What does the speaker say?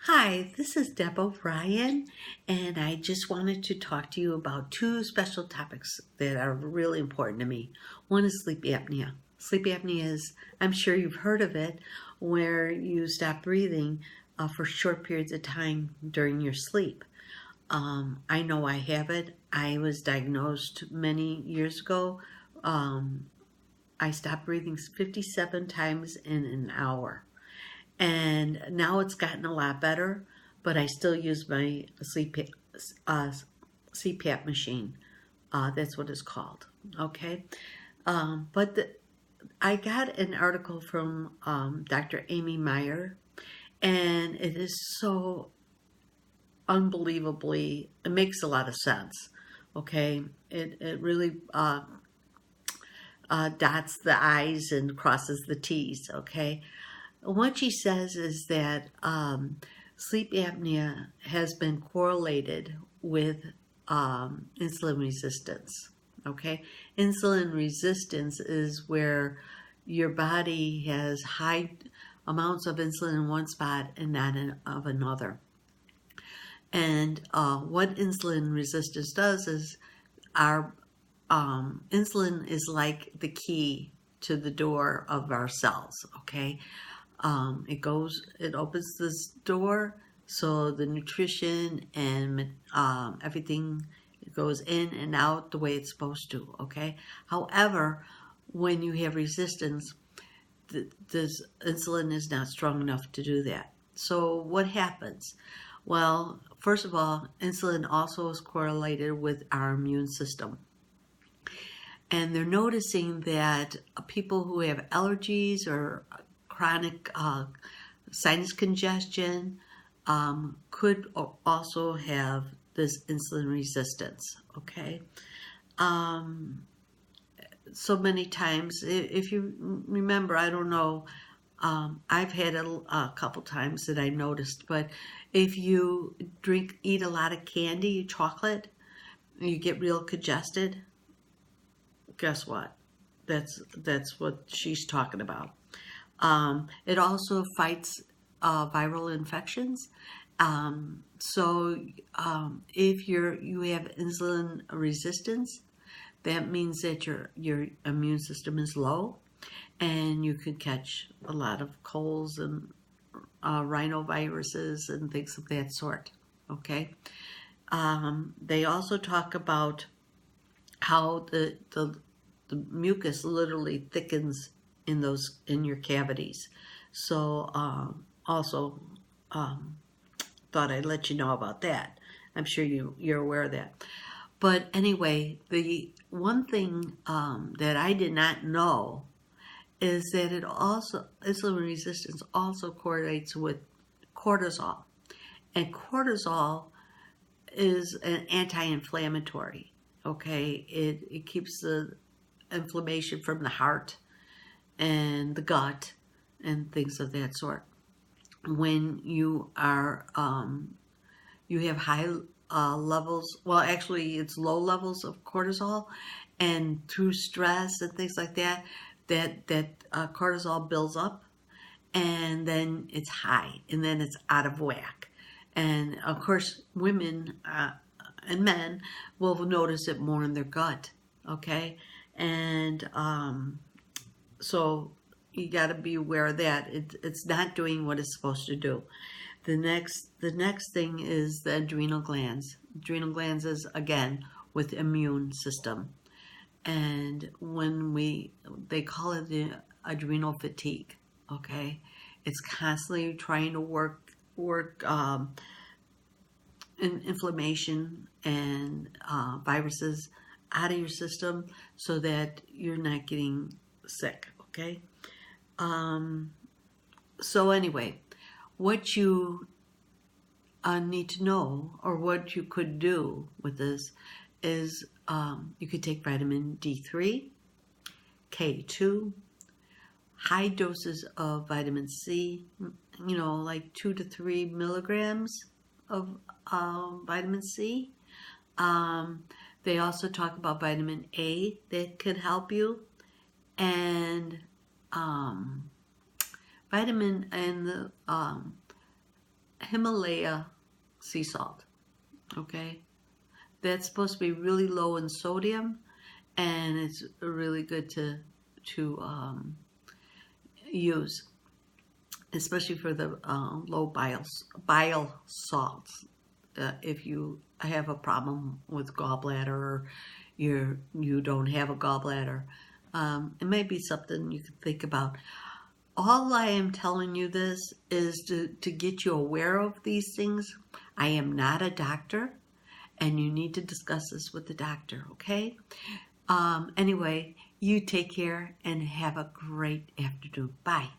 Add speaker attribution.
Speaker 1: Hi, this is Deb O'Brien, and I just wanted to talk to you about two special topics that are really important to me. One is sleep apnea. Sleep apnea is, I'm sure you've heard of it, where you stop breathing for short periods of time during your sleep. I know I have it. I was diagnosed many years ago. I stopped breathing 57 times in an hour. And now it's gotten a lot better, but I still use my CPAP machine. That's what it's called. Okay. I got an article from Dr. Amy Meyer, and it is so unbelievably, it makes a lot of sense. Okay. It really dots the I's and crosses the T's. Okay. What she says is that sleep apnea has been correlated with insulin resistance. Okay, insulin resistance is where your body has high amounts of insulin in one spot and not of another. And what insulin resistance does is our insulin is like the key to the door of our cells. Okay. It opens this door so the nutrition and everything goes in and out the way it's supposed to, okay? However, when you have resistance, this insulin is not strong enough to do that. So what happens? Well, first of all, insulin also is correlated with our immune system. And they're noticing that people who have allergies or chronic sinus congestion could also have this insulin resistance, okay? So many times, if you remember, I don't know, I've had a couple times that I noticed, but if you eat a lot of candy, chocolate, you get real congested, guess what? That's what she's talking about. It also fights viral infections. If you have insulin resistance, that means that your immune system is low, and you could catch a lot of colds and rhinoviruses and things of that sort. Okay. They also talk about how the mucus literally thickens in your cavities. So thought I'd let you know about that. I'm sure you're aware of that. But anyway, the one thing that I did not know is that insulin resistance also correlates with cortisol. And cortisol is an anti-inflammatory. Okay, it keeps the inflammation from the heart and the gut and things of that sort. When you are you have high levels, well, actually it's low levels of cortisol, and through stress and things like that cortisol builds up, and then it's high, and then it's out of whack. And of course, women and men will notice it more in their gut. Okay, and so you got to be aware of that. It's not doing what it's supposed to do. The next thing is the adrenal glands. Adrenal glands is, again, with immune system. And they call it the adrenal fatigue, okay? It's constantly trying to work inflammation and viruses out of your system so that you're not getting sick, okay? So anyway, what you need to know, or what you could do with this, is you could take vitamin D3, K2, high doses of vitamin C, like 2 to 3 milligrams of vitamin C. They also talk about vitamin A that could help you, and vitamin and the Himalaya sea salt, okay? That's supposed to be really low in sodium, and it's really good to use, especially for the low bile salts. If you have a problem with gallbladder, or you don't have a gallbladder, it may be something you could think about. All I am telling you this is to get you aware of these things. I am not a doctor, and you need to discuss this with the doctor, okay? Anyway, you take care and have a great afternoon. Bye.